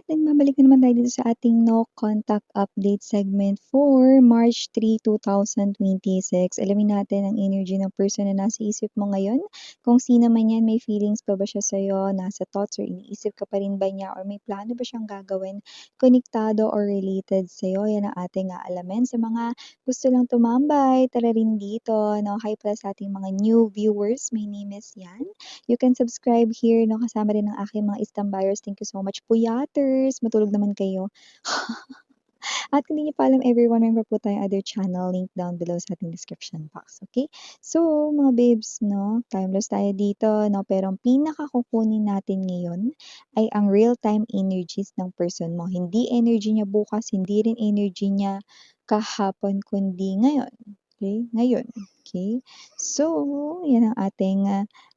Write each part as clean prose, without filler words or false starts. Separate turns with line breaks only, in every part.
At nagbabalik na naman tayo dito sa ating no contact update segment for March 3, 2026. Alamin natin ang energy ng person na nasa isip mo ngayon. Kung sino man yan, may feelings pa ba siya sa'yo, nasa thoughts or iniisip ka pa rin ba niya, or may plano ba siyang gagawin, konektado or related sa'yo. Yan ang ating aalamin. Sa mga gusto lang tumambay, tara rin dito. No? Hi pala sa ating mga new viewers. My name is Yan. You can subscribe here, no? Kasama rin ng aking mga istambayers. Thank you so much, Puyaters. Matulog naman kayo. At kung hindi niyo pa alam, everyone, may po tayong other channel, link down below sa ating description box, okay? So, mga babes, no? Timeless tayo dito, no? Pero ang pinaka-kukunin natin ngayon ay ang real-time energies ng person mo. Hindi energy niya bukas, hindi rin energy niya kahapon, kundi ngayon. Okay? Ngayon. Okay? So, yan ang ating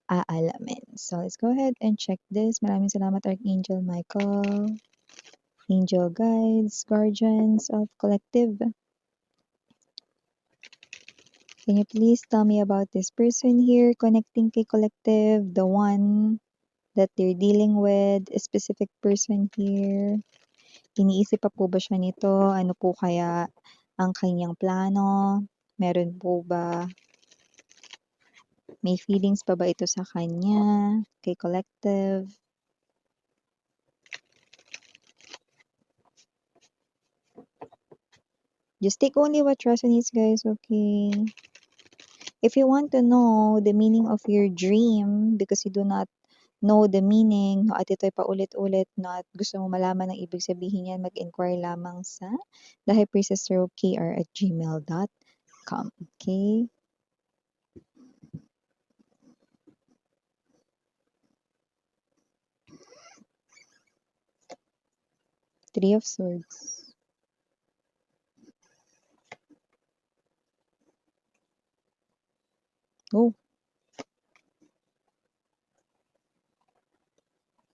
aalamin. So, let's go ahead and check this. Maraming salamat, Archangel Michael, angel guides, guardians of collective. Can you please tell me about this person here, connecting kay collective, the one that they're dealing with, a specific person here? Iniisip pa po ba siya nito? Ano po kaya ang kanyang plano? Meron po ba? May feelings pa ba ito sa kanya, kay collective? Just take only what resonates, guys, okay? If you want to know the meaning of your dream because you do not know the meaning, no, at ito'y paulit-ulit, no, at gusto mo malaman ang ibig sabihin yan, mag-inquire lamang sa thehypersisterokr@gmail.com. Okay? Three of Swords. Oh.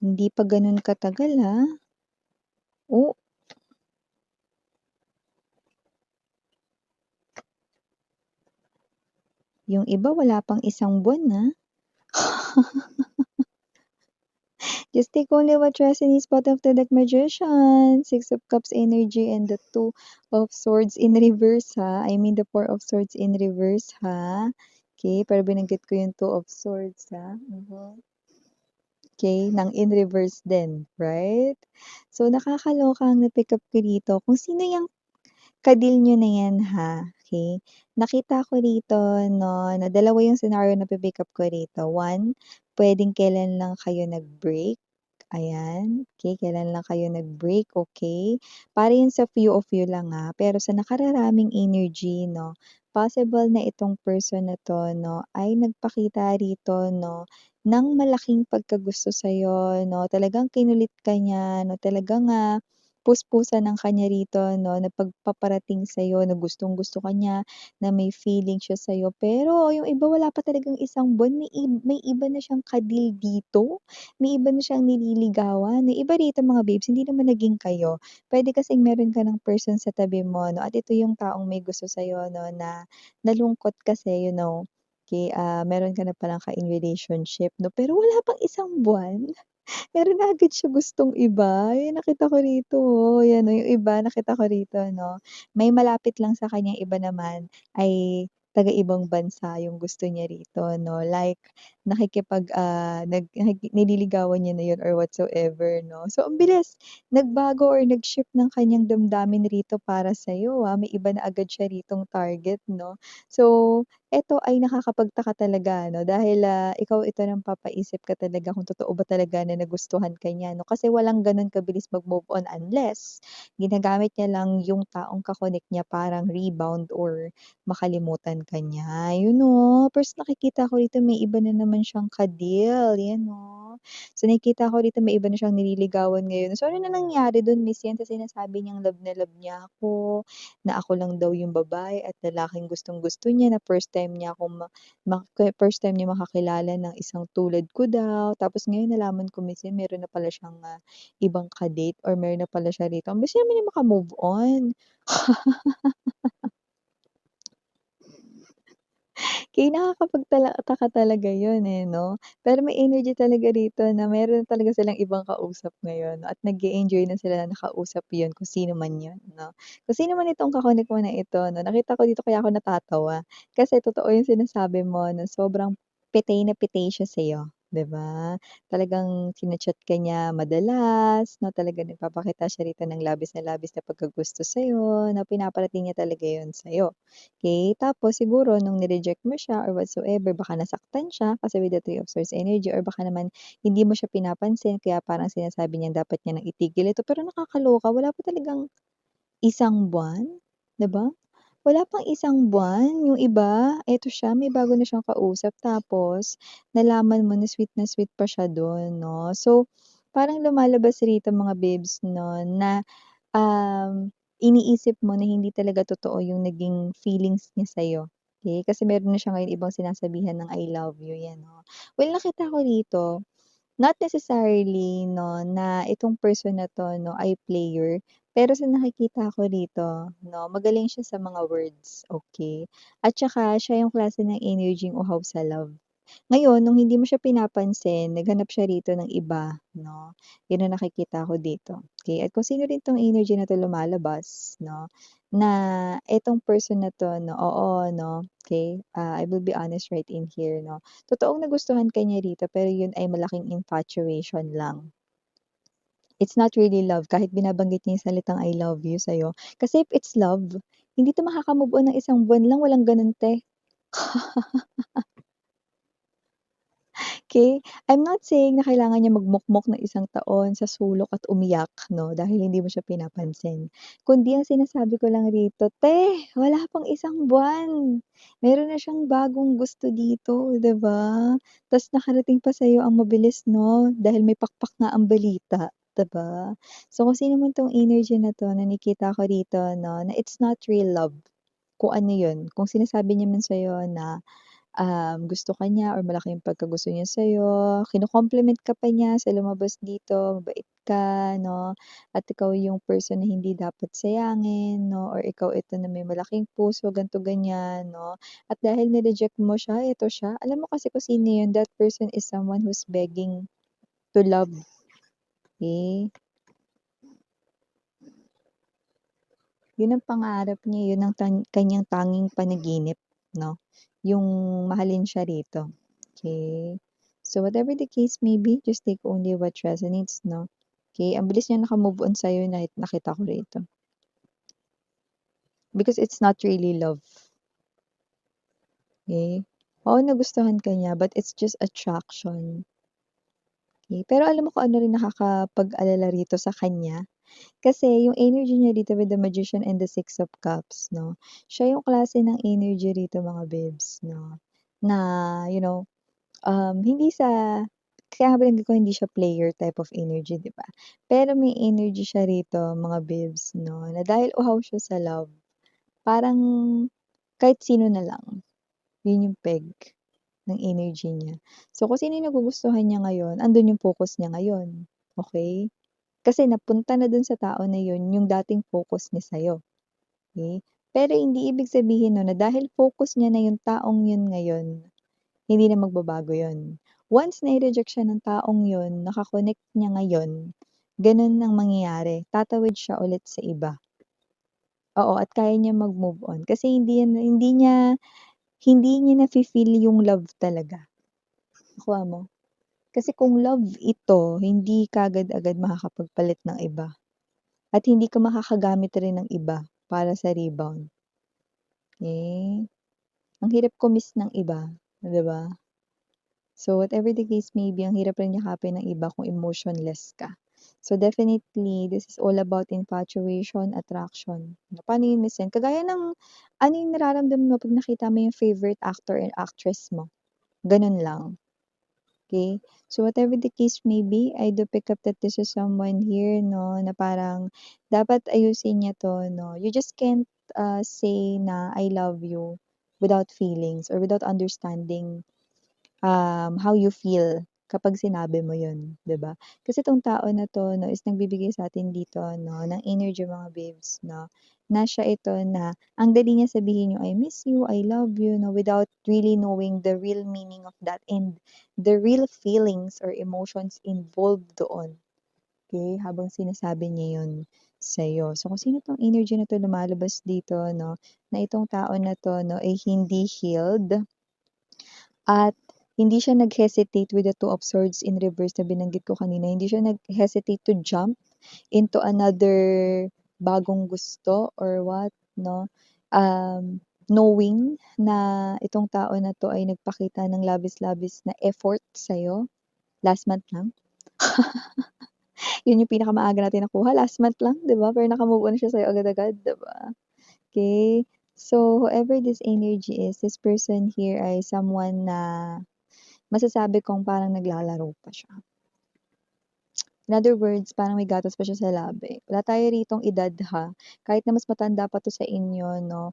Hindi pa ganun katagal, ha? Oh. Yung iba wala pang isang buwan, ha? Just take only what resonates. Bottom of the deck, Magician, Six of Cups energy, and the Two of Swords in reverse, ha? I mean the Four of Swords in reverse, ha? Okay, pero binanggit ko yung Two of Swords, ha? Okay, nang in reverse din, right? So, nakakaloka ang na-pick up ko dito. Kung sino yung kadil nyo na yan, ha? Okay? Nakita ko rito, no, na dalawa yung scenario na pick up ko rito. One, pwedeng kailan lang kayo nag-break. Ayan. Okay, kailan lang kayo nag-break, okay? Para yun sa few of you lang, ha? Pero sa nakararaming energy, no, possible na itong person na to, no, ay nagpakita rito, no, ng malaking pagkagusto sa'yo, no? Talagang kinulit ka niya, no? Talagang puspusan ng kanya rito, no? Na pagpaparating sa'yo, na gustong-gusto ka niya, na may feeling siya sa'yo. Pero yung iba wala pa talagang isang buwan, may iba na siyang kadil dito. May iba na siyang nililigawan. Yung iba rito mga babes, hindi naman naging kayo. Pwede kasing meron ka ng person sa tabi mo, no? At ito yung taong may gusto sa'yo, no? Na nalungkot kasi, you know, okay, meron ka na palang ka-in relationship, no? Pero wala pang isang buwan. Meron na agad siya gustong iba. Yung nakita ko rito, oh. Yan, oh, yung iba nakita ko rito, no? May malapit lang sa kanya, iba naman ay taga-ibang bansa yung gusto niya rito, no? Like, nililigawan niya na yun or whatsoever, no? So, ang bilis. Nagbago or nag-shift ng kanyang damdamin rito para sa'yo, May iba na agad siya ritong target, no? So, eto ay nakakapagtaka talaga 'no, dahil, ikaw ito ng papaisip ka talaga kung totoo ba talaga na nagustuhan ka niya 'no, kasi walang gano'n kabilis mag-move on unless ginagamit niya lang yung taong ka-connect niya parang rebound or makalimutan ka niya. Yun 'no, first nakikita ko rito may iba na naman siyang ka-deal, 'yan 'no. So, nakikita ko rito may iba na siyang nililigawan ngayon. So, ano na nangyari dun Miss Yan sa sinasabi niyang love niya ako, na ako lang daw yung babae at lalaking gustong-gusto niya, na first time niya makakilala ng isang tulad ko daw. Tapos ngayon nalaman ko minsan meron na pala siyang, ibang ka-date or meron na pala siya rito. Ang bilis naman niya maka-move on. Taka talaga yun, eh, 'no? Pero may energy talaga rito na meron talaga silang ibang kausap ngayon at nag-e-enjoy na sila na nakausap yun kung sino man yun, 'no? Kung sino man itong mo na ito 'no, nakita ko dito kaya ako natatawa. Kasi totoo yung sinasabi mo na sobrang petey na petey siya sa'yo, 'di ba? Talagang china-chat ka niya madalas 'no, talagang nagpapakita siya rito ng labis na pagkagusto sa'yo na pinaparating niya talaga yun sa'yo. Okay, tapos siguro nung ni-reject mo siya or whatsoever baka nasaktan siya kasi with the Three of Swords energy or baka naman hindi mo siya pinapansin kaya parang sinasabi niya dapat niya nang itigil ito pero nakakaloka wala pa talagang isang buwan, 'di ba? Wala pang isang buwan, yung iba eto siya may bago na siyang kausap tapos nalaman mo na sweet pa siya dun 'no. So, parang lumalabas rito mga babes 'no na iniisip mo na hindi talaga totoo yung naging feelings niya sa'yo, okey? Kasi meron na siya ngayon ibang sinasabihan ng I love you, 'yan, oh. Well, nakita ko rito, not necessarily 'no, na itong person na 'to 'no ay player, pero sa nakikita ko rito 'no, magaling siya sa mga words, okey? At saka siya yung klase ng energy-ng uhaw sa love. Ngayon nung hindi mo siya pinapansin, naghanap siya rito ng iba 'no, yun ang nakikita ko dito, okey. At kung sino rin 'tong energy na 'to lumalabas 'no, na itong person na 'to 'no, oo 'no, okey, I will be honest right in here 'no, totoong nagustuhan ka niya rito pero yun ay malaking infatuation lang. It's not really love kahit binabanggit niya yung salitang I love you sa'yo. Kasi if it's love, hindi 'to makaka-move on ng isang buwan lang, walang ganun 'te. Okay, I'm not saying na kailangan niya magmukmok ng isang taon sa sulok at umiyak 'no, dahil hindi mo siya pinapansin. Kundi ang sinasabi ko lang rito, "Te, wala pang isang buwan, meron na siyang bagong gusto dito, 'di ba? Tas nakarating pa sa'yo ang mabilis 'no, dahil may pakpak nga ang balita." 'Di ba? So, kung sino man 'tong energy na 'to, nakikita ko rito 'no, na it's not real love, kung ano yun, kung sinasabi niya man sa'yo na gusto ka niya or malaki yung pagkagusto niya sa'yo, kino-compliment ka pa niya sa lumabas dito, mabait ka 'no, at ikaw yung person na hindi dapat sayangin 'no, or ikaw ito na may malaking puso ganito, ganyan 'no. At dahil ni-reject mo siya, eto siya. Alam mo kasi kung sino yun, that person is someone who's begging to love, eh. Yun ang pangarap niya, yun ang kaniyang tanging panaginip 'no, yung mahalin siya rito, okey. So whatever the case may be, just take only what resonates 'no, okey. Ang bilis niya naka-move on sa'yo nakita ko rito. Because it's not really love, okey. Oo, nagustuhan ka niya but it's just attraction, okey. Pero alam mo kung ano rin nakakapag-alala rito sa kanya? Kasi yung energy niya dito with the Magician and the Six of Cups 'no, siya yung klase ng energy rito mga babes 'no, na you know, hindi sa kaya nga binanggit ko hindi siya player type of energy 'di ba? Pero may energy siya rito mga babes 'no, na dahil uhaw siya sa love, parang kahit sino na lang, yun yung peg ng energy niya. So kung sino yung nagugustuhan niya ngayon, andun yung focus niya ngayon, okey? Kasi napunta na dun sa tao na yun yung dating focus niya sa'yo, okey? Pero hindi ibig sabihin nun na dahil focus niya na yung taong yun ngayon, hindi na magbabago yun. Once nai-reject siya ng taong yun, naka-connect niya ngayon, ganun ang mangyayari, tatawid siya ulit sa iba. Oo, at kaya niya mag-move on kasi hindi niya nafi-feel yung love talaga, nakuha mo? Kasi kung love ito, hindi kaagad-agad makakapagpalit ng iba. At hindi ka makakagamit rin ng iba para sa rebound, eh, ang hirap kumiss ng iba, 'di ba? So, whatever the case may be, ang hirap rin yakapin ng iba kung emotionless ka. So, definitely, this is all about infatuation, attraction. Paano yun minsan kagaya ng ano yung nararamdaman mo 'pag nakita mo yung favorite actor and actress mo, ganun lang. Okay, so whatever the case may be, I do pick up that this is someone here 'no, na parang dapat ayusin niya 'to 'no. You just can't, say na, "I love you" without feelings or without understanding, how you feel kapag sinabi mo yun, 'di ba? Kasi 'tong tao na 'to 'no, is nagbibigay sa'tin dito 'no, ng energy mga babes 'no, na siya ito na ang dali niya sabihin yung, "I miss you, I love you," 'no, without really knowing the real meaning of that and the real feelings or emotions involved doon, okey, habang sinasabi niya yun sa'yo. So, kung sino 'tong energy na 'to lumalabas dito 'no, na itong tao na 'to 'no, ay hindi healed at hindi siya nag-hesitate with the Two of Swords in reverse na binanggit ko kanina, hindi siya nag-hesitate to jump into another bagong gusto or what 'no, knowing na itong tao na 'to ay nagpakita ng labis-labis na effort sa'yo, last month lang. Yun yung pinakamaaga natin nakuha, last month lang, 'di ba? Pero naka-move on siya sa'yo agad-agad, 'di ba? Okey. So, whoever this energy is, this person here ay someone na masasabi kong parang naglalaro pa siya. In other words, parang may gatas pa siya sa labi. Wala tayo ritong edad ha, kahit na mas matanda pa 'to sa inyo 'no,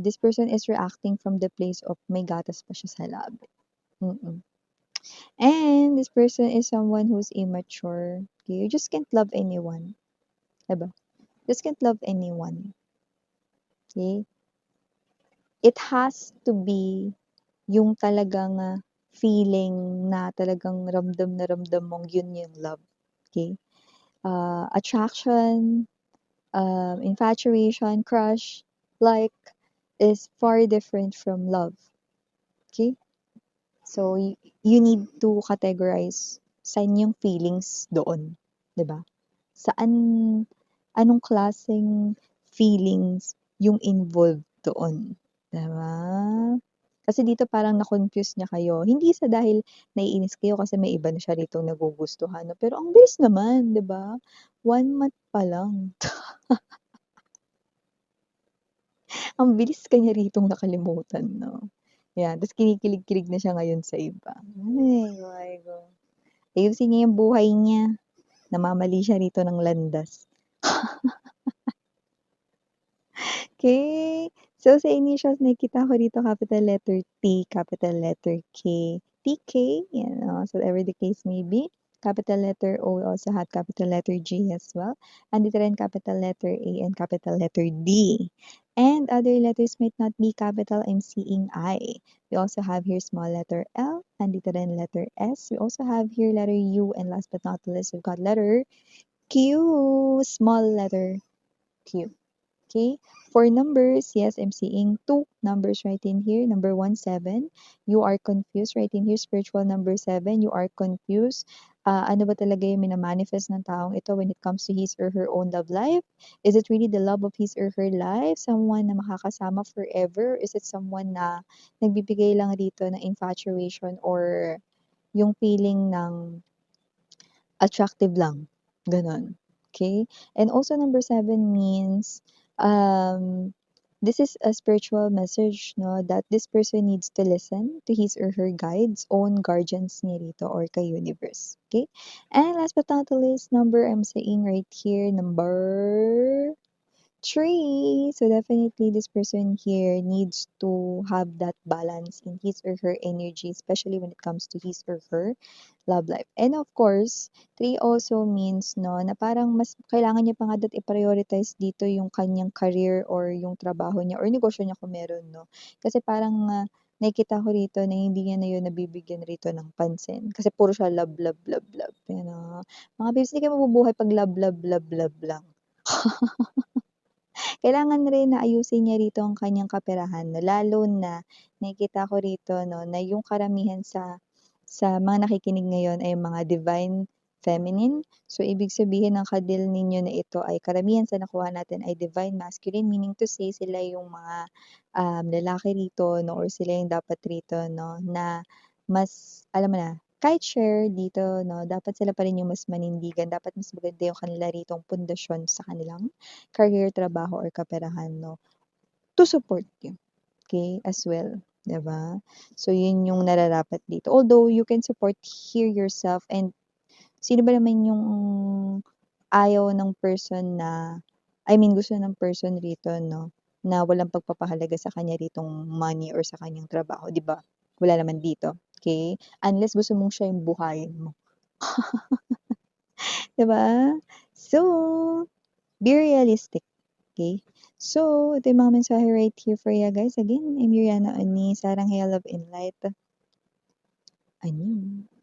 this person is reacting from the place of may gatas pa siya sa labi. And this person is someone who's immature. Okay, you just can't love anyone, 'di ba? Just can't love anyone. Okay? It has to be yung talagang, feeling na talagang ramdam na ramdam mong yun yung love, okay? Attraction, infatuation, crush, like, is far different from love, okay? So, you need to categorize saan yung feelings doon, 'di ba? Saan anong klaseng feelings yung involved doon, 'di ba? Kasi dito parang na-confuse niya kayo, hindi sa dahil naiinis kayo kasi may iba na siya ritong nagugustuhan 'no, pero ang bilis naman, 'di ba? 1 month pa lang. Ang bilis ka niya ritong nakalimutan 'no. 'Yan, ta's kinikilig-kilig na siya ngayon sa iba. Ay, my God. Ayusin niya yung buhay niya, namamali siya rito ng landas. Okay. So, sa initials nakikita ko dito capital letter T, capital letter K, TK, yan, so whatever the case may be. Capital letter O, we also have capital letter G as well. Andito rin capital letter A and capital letter D. And other letters might not be capital, I'm seeing I. We also have here small letter L, andito rin letter S. We also have here letter U, and last but not least, we've got letter Q, small letter Q. Okay, for numbers, yes, I'm seeing 2 numbers right in here. Number 1, 7. You are confused right in here. Spiritual number 7. You are confused. Ano ba talaga yung minamanifest ng taong ito when it comes to his or her own love life? Is it really the love of his or her life? Someone na makakasama forever? Is it someone na nagbibigay lang dito ng infatuation or yung feeling ng attractive lang, gano'n, okay? And also number 7 means, this is a spiritual message 'no, that this person needs to listen to his or her guides, own guardians niya rito or kay universe, okay? And last but not the least, number I'm seeing right here, number 3. So definitely this person here needs to have that balance in his or her energy, especially when it comes to his or her love life. And of course, 3 also means 'no, na parang mas kailangan niya pa nga da't i-prioritize dito yung kanyang career or yung trabaho niya or negosyo niya kung meron 'no. Kasi parang, nakikita ko rito na hindi niya na yun nabibigyan rito ng pansin. Kasi puro siya love, love, love, love, yan, mga babes, hindi kayo mabubuhay 'pag love, love, love, love lang. Kailangan rin na ayusin niya rito ang kanyang kaperahan 'no, lalo na nakikita ko rito 'no, na yung karamihan sa mga nakikinig ngayon ay mga divine feminine. So, ibig sabihin ng kadil ninyo na ito ay karamihan sa nakuha natin ay divine masculine, meaning to say sila yung mga, lalaki rito 'no, or sila yung dapat rito 'no, na mas alam mo na, kahit share dito 'no, dapat sila pa rin yung mas manindigan, dapat mas maganda yung kanila ritong pundasyon sa kanilang career, trabaho, or kaperahan 'no, to support you, okay, as well, 'di ba? So, yun yung nararapat dito. Although you can support here yourself and sino ba naman yung ayaw ng person na I mean gusto ng person rito 'no, na walang pagpapahalaga sa kanya ritong money or sa kanyang trabaho, 'di ba? Wala naman dito, okay? Unless gusto mong siya yung buhayin mo, 'di ba? So, be realistic. Okay? So, ito yung mga mensahe right here for you guys. Again, I'm Yuriana Oni, Sarang Hair, Love and Light. Annyeong.